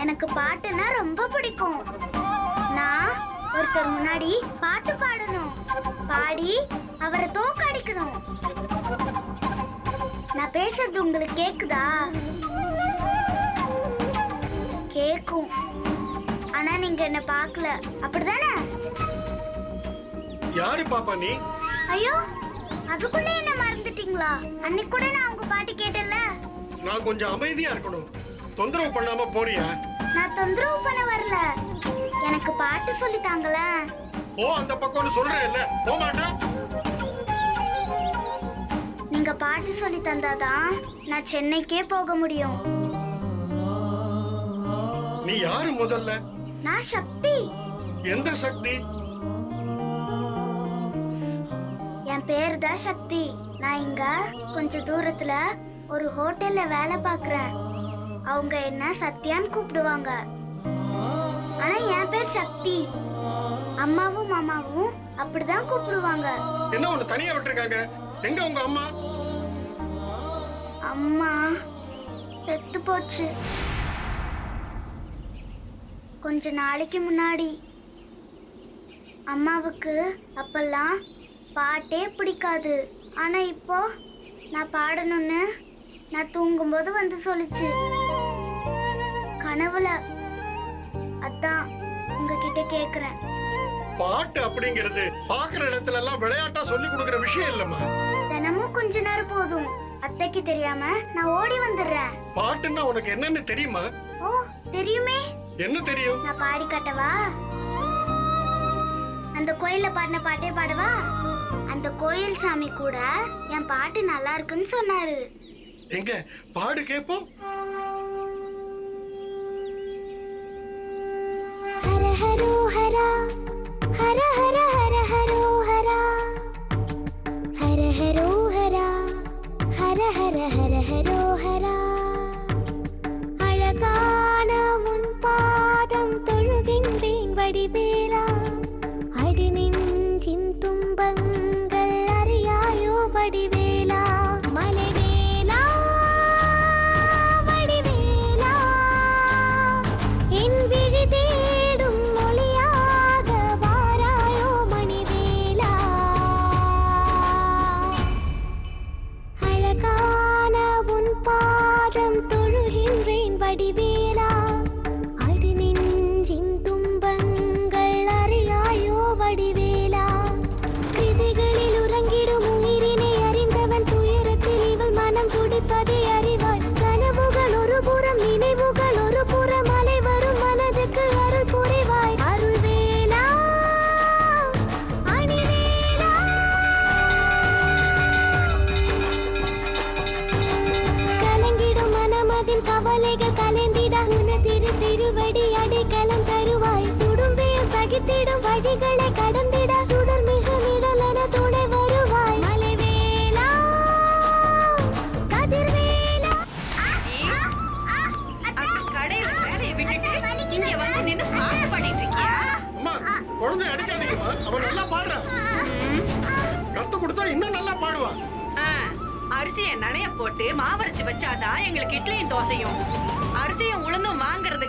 எனக்கு பாட்டுனா ரொம்ப பிடிக்கும். நான் ஒருத்தர் முன்னாடி பாட்டு பாடணும், பாடி அவரை தோக்கடிக்கணும். நான் பேசுறது உங்களுக்கு கேக்குதா? கேக்கும். ஆனா நீங்க என்ன பார்க்கல, அப்படிதானே? யாரு பாப்பா நீ? ஐயோ, அதுக்குள்ளே என்ன மறந்துட்டீங்களா? அன்னைக்கு கூட நான் உங்க பாட்டு கேட்டேன்ல. நான் கொஞ்சம் அமைதியா இருக்கணும், தொந்தரவு பண்ணாம போறியா? நான் தொந்தரவு பண்ண வரல, எனக்கு பாட்டு சொல்லி தாங்களே. ஓ, அந்த பக்கம்னு சொல்றேன்ல, போக மாட்டேன். நீங்க பாட்டு சொல்லி தந்தாதான் நான் சென்னைக்கே போக முடியும். நீ யாரு முதல்ல? நான் சக்தி. எந்த சக்தி? என் பேரு தான் சக்தி. நான் இங்க கொஞ்ச தூரத்துல ஒரு ஹோட்டல்ல வேலை பார்க்கறேன். அவங்க என்ன சத்யான்னு கூப்பிடுவாங்க. ஆனா என் பேர் சக்தி. அம்மாவும் மாமாவும் அப்படிதான் கூப்பிடுவாங்க. என்ன ஒண்ணு தனியா விட்டுருக்காங்க? எங்க உங்க அம்மா? அம்மா செத்து போச்சு கொஞ்ச நாளைக்கு முன்னாடி. அம்மாவுக்கு அப்பெல்லாம் பாட்டே பிடிக்காது. ஆனா இப்போ நான் பாடணும்னு நான் தூங்கும்போது வந்து சொல்லுச்சு, கனவுல. அதான் உங்ககிட்ட கேக்குறேன். பாட்டு அப்படிங்கிறது பாக்குற இடத்துல எல்லாம் விளையாட்டா சொல்லி கொடுக்கிற விஷயம் இல்லம்மா. தினமும் கொஞ்ச நேரம் போதும். அத்தைக்கு தெரியாம நான் ஓடி வந்துடுறேன். பாட்டுன்னா உனக்கு என்னன்னு தெரியுமா? ஓ, தெரியுமே. என்ன தெரியும்? நான் பாடி காட்டவா? அந்த கோயில்ல பாடின பாட்டே பாடவா? அந்த கோயில் சாமி கூட என் பாட்டு நல்லா இருக்குன்னு சொன்னாரு. எங்க பாடு கேப்போம். ஹர ஹரோ ஹரா, ஹர ஹர ஹர ஹரோ ஹரா, ஹர ஹரோ ஹரா, ஹர ஹர ஹர ஹரோ ஹரா. அழகான உன் பாதம் தொழுகின்றேன் வடிவேலா, அடி நெஞ்சின் துன்பங்கள் அறியாயோ வடிவேலா. மலைவேலா வடிவேலா, என் விழி தேடும் மொழியாக வாராயோ மணிவேலா. அழகான உன் பாதம் தொழுகின்றேன் வடிவேலா, அடி நெஞ்சின் துன்பங்கள் அறியாயோ வடிவேலா. விதைகளில் உறங்கிடும் உயிரினை அறிந்தவன் துயரத்தில் இவள் மனம் துடிப்பதை அறிவாய். கனவுகள் ஒரு புறம், நினைவுகள் ஒரு புறம், அலை வரும் மனதுக்கு அருள் புரிவாய். அருள்வேலா அணிவேலா. கலங்கிடும் மனமதின் கவலைகள் கலைந்திட உனதிரு திருவடி அடைக்கலம் தருவாய். சுடும் வேல் தகித்திடும் வழிகளை கடந்திட சுடர் மிக நிழலென துணை வருவாய். மலைவேலா கதிர்வேலா. கடையில வேலையை விட்டுட்டு இங்க வந்து நின்னு பாட்டு பாடிட்டு இருக்கியா? அம்மா, குழந்தை அடிக்காதீங்கம்மா, அவன் நல்லா பாடுறான். கத்து கொடுத்தா இன்னும் நல்லா பாடுவா. அரிசியை நனைய போட்டு மாவரைச்சு வச்சாதான் எங்களுக்கு இட்லியும் தோசையும். அரிசியும் உளுந்தும் வாங்குறது